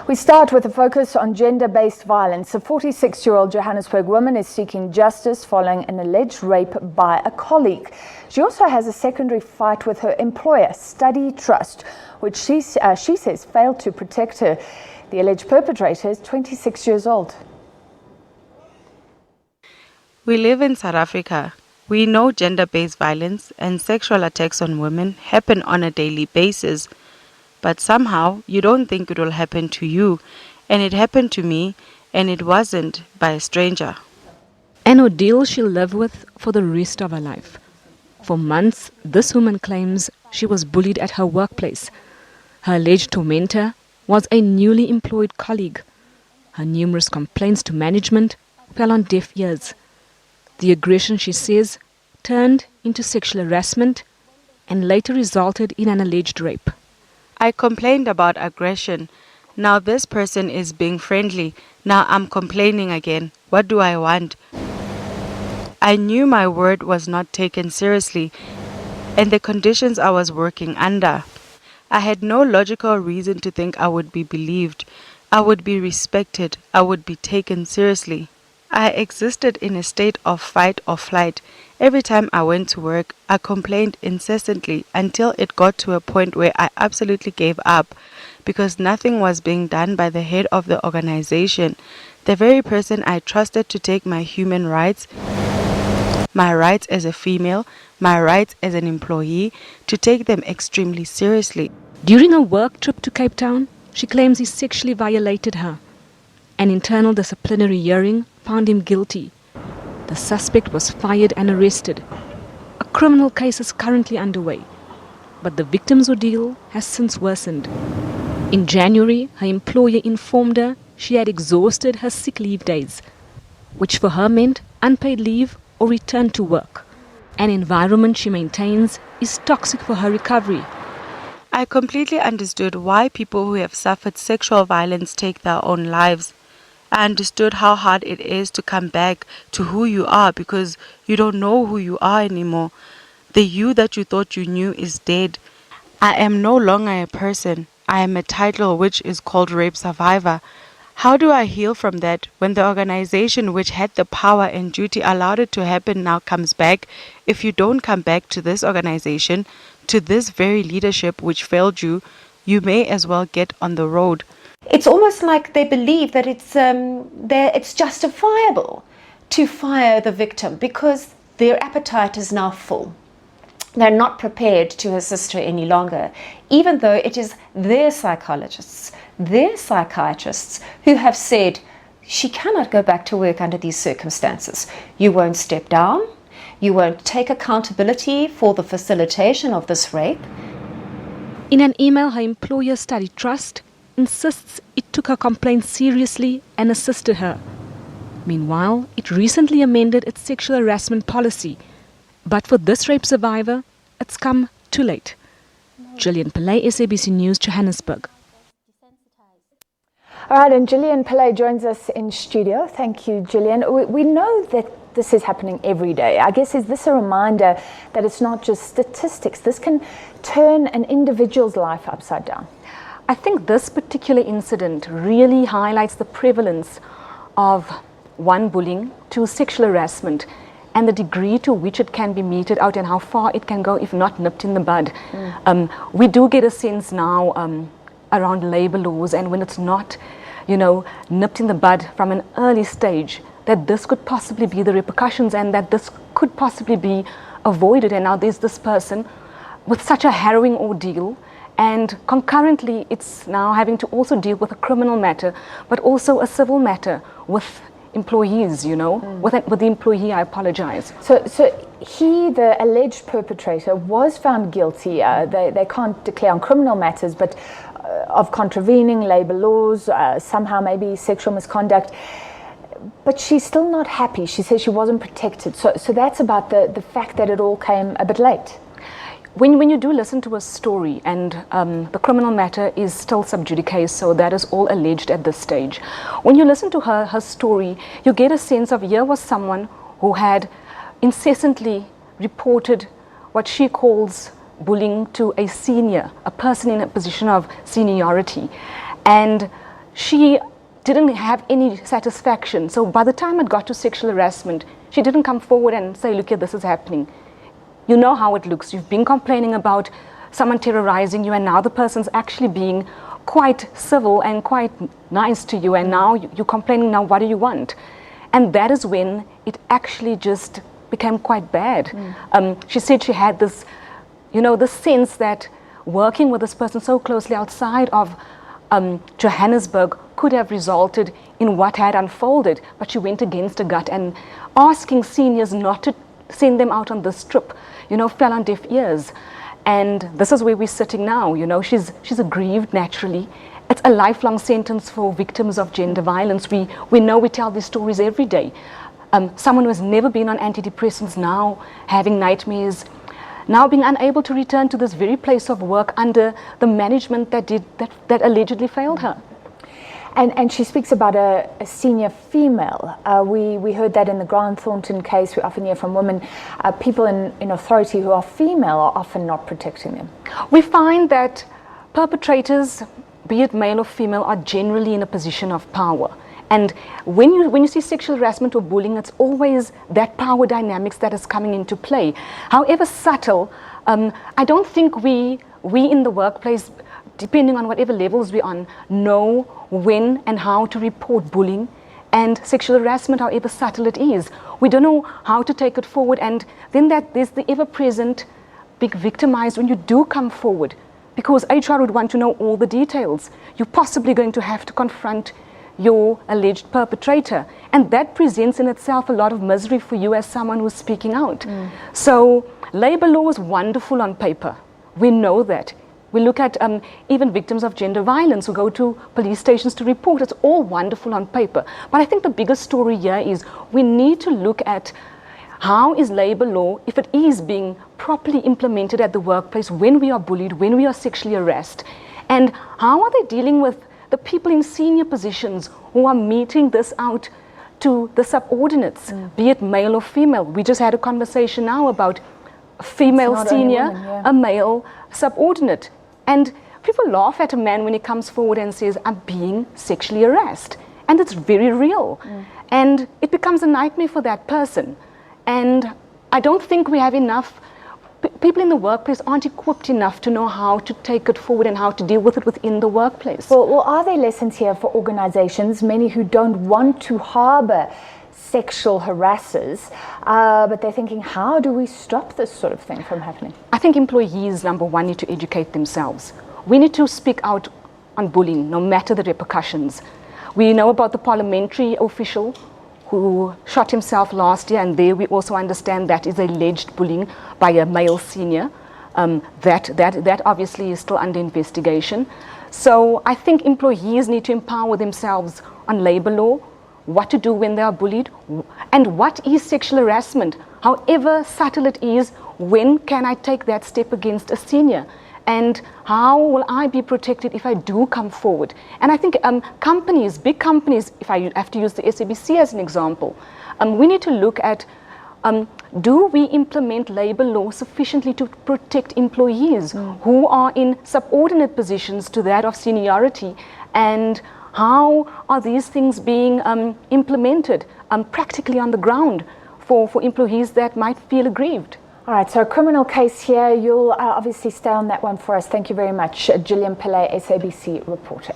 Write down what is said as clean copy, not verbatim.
We start with a focus on gender-based violence. A 46-year-old Johannesburg woman is seeking justice following an alleged rape by a colleague. She also has a secondary fight with her employer, Study Trust, which she says failed to protect her. The alleged perpetrator is 26 years old. We live in South Africa. We know gender-based violence and sexual attacks on women happen on a daily basis. But somehow you don't think it will happen to you. And it happened to me, and it wasn't by a stranger. An ordeal she'll live with for the rest of her life. For months, this woman claims she was bullied at her workplace. Her alleged tormentor was a newly employed colleague. Her numerous complaints to management fell on deaf ears. The aggression, she says, turned into sexual harassment and later resulted in an alleged rape. I complained about aggression. Now this person is being friendly. Now I'm complaining again. What do I want? I knew my word was not taken seriously and the conditions I was working under. I had no logical reason to think I would be believed. I would be respected. I would be taken seriously. I existed in a state of fight or flight. Every time I went to work, I complained incessantly until it got to a point where I absolutely gave up because nothing was being done by the head of the organization, the very person I trusted to take my human rights, my rights as a female, my rights as an employee, to take them extremely seriously. During a work trip to Cape Town, she claims he sexually violated her. An internal disciplinary hearing found him guilty. The suspect was fired and arrested. A criminal case is currently underway, but the victim's ordeal has since worsened. In January, her employer informed her she had exhausted her sick leave days, which for her meant unpaid leave or return to work. An environment she maintains is toxic for her recovery. I completely understood why people who have suffered sexual violence take their own lives. I understood how hard it is to come back to who you are because you don't know who you are anymore. The you that you thought you knew is dead. I am no longer a person. I am a title which is called rape survivor. How do I heal from that when the organization which had the power and duty allowed it to happen now comes back? If you don't come back to this organization, to this very leadership which failed you, you may as well get on the road. It's almost like they believe that it's justifiable to fire the victim because their appetite is now full. They're not prepared to assist her any longer, even though it is their psychologists, their psychiatrists who have said she cannot go back to work under these circumstances. You won't step down. You won't take accountability for the facilitation of this rape. In an email, her employer, Study Trust, insists it took her complaint seriously and assisted her. Meanwhile, it recently amended its sexual harassment policy. But for this rape survivor, it's come too late. Gillian Pillay, SABC News, Johannesburg. All right, and Gillian Pillay joins us in studio. Thank you, Gillian. We know that this is happening every day. I guess, is this a reminder that it's not just statistics? This can turn an individual's life upside down. I think this particular incident really highlights the prevalence of bullying, two, sexual harassment, and the degree to which it can be meted out and how far it can go if not nipped in the bud. We do get a sense now around labor laws, and when it's not, nipped in the bud from an early stage, that this could possibly be the repercussions and that this could possibly be avoided. And now there's this person with such a harrowing ordeal, and concurrently it's now having to also deal with a criminal matter, but also a civil matter with employees, with the employee, I apologize. So he, the alleged perpetrator, was found guilty. They can't declare on criminal matters, but of contravening labor laws, somehow maybe sexual misconduct. But she's still not happy. She says she wasn't protected. So that's about the fact that it all came a bit late. When you do listen to a story, and the criminal matter is still sub judice, so that is all alleged at this stage. When you listen to her story, you get a sense of here was someone who had incessantly reported what she calls bullying to a senior, a person in a position of seniority. And she didn't have any satisfaction. So by the time it got to sexual harassment, she didn't come forward and say, look here, this is happening. You know how it looks. You've been complaining about someone terrorizing you, and now the person's actually being quite civil and quite nice to you, and now you're complaining, now what do you want? And that is when it actually just became quite bad. She said she had this, this sense that working with this person so closely outside of Johannesburg could have resulted in what had unfolded, but she went against her gut, and asking seniors not to send them out on this trip, fell on deaf ears. And this is where we're sitting now. She's aggrieved naturally. It's a lifelong sentence for victims of gender violence. We know, we tell these stories every day. Someone who has never been on antidepressants now having nightmares, now being unable to return to this very place of work under the management that allegedly failed her. And she speaks about a senior female. We heard that in the Grant Thornton case. We often hear from women, people in authority who are female are often not protecting them. We find that perpetrators, be it male or female, are generally in a position of power. And when you see sexual harassment or bullying, it's always that power dynamics that is coming into play. However subtle, I don't think we in the workplace, depending on whatever levels we're on, know when and how to report bullying and sexual harassment, however subtle it is. We don't know how to take it forward, and then there's the ever-present being victimized when you do come forward, because HR would want to know all the details. You're possibly going to have to confront your alleged perpetrator, and that presents in itself a lot of misery for you as someone who's speaking out. So labor law is wonderful on paper. We know that. We look at even victims of gender violence who go to police stations to report. It's all wonderful on paper. But I think the biggest story here is we need to look at how is labor law, if it is being properly implemented at the workplace when we are bullied, when we are sexually harassed, and how are they dealing with the people in senior positions who are meting this out to the subordinates, be it male or female. We just had a conversation now about a female senior, a male subordinate. And people laugh at a man when he comes forward and says, I'm being sexually harassed. And it's very real. And it becomes a nightmare for that person. And I don't think we have enough, people in the workplace aren't equipped enough to know how to take it forward and how to deal with it within the workplace. Well, are there lessons here for organizations, many who don't want to harbor sexual harassers, but they're thinking, how do we stop this sort of thing from happening? I think employees, number one, need to educate themselves. We need to speak out on bullying, no matter the repercussions. We know about the parliamentary official who shot himself last year, and there we also understand that is alleged bullying by a male senior. That obviously is still under investigation. So I think employees need to empower themselves on labor law, what to do when they are bullied, and what is sexual harassment. However subtle it is, when can I take that step against a senior? And how will I be protected if I do come forward? And I think companies, big companies, if I have to use the SABC as an example, we need to look at, do we implement labor law sufficiently to protect employees who are in subordinate positions to that of seniority? And how are these things being implemented practically on the ground for employees that might feel aggrieved? All right, so a criminal case here. You'll obviously stay on that one for us. Thank you very much, Gillian Pillay, SABC reporter.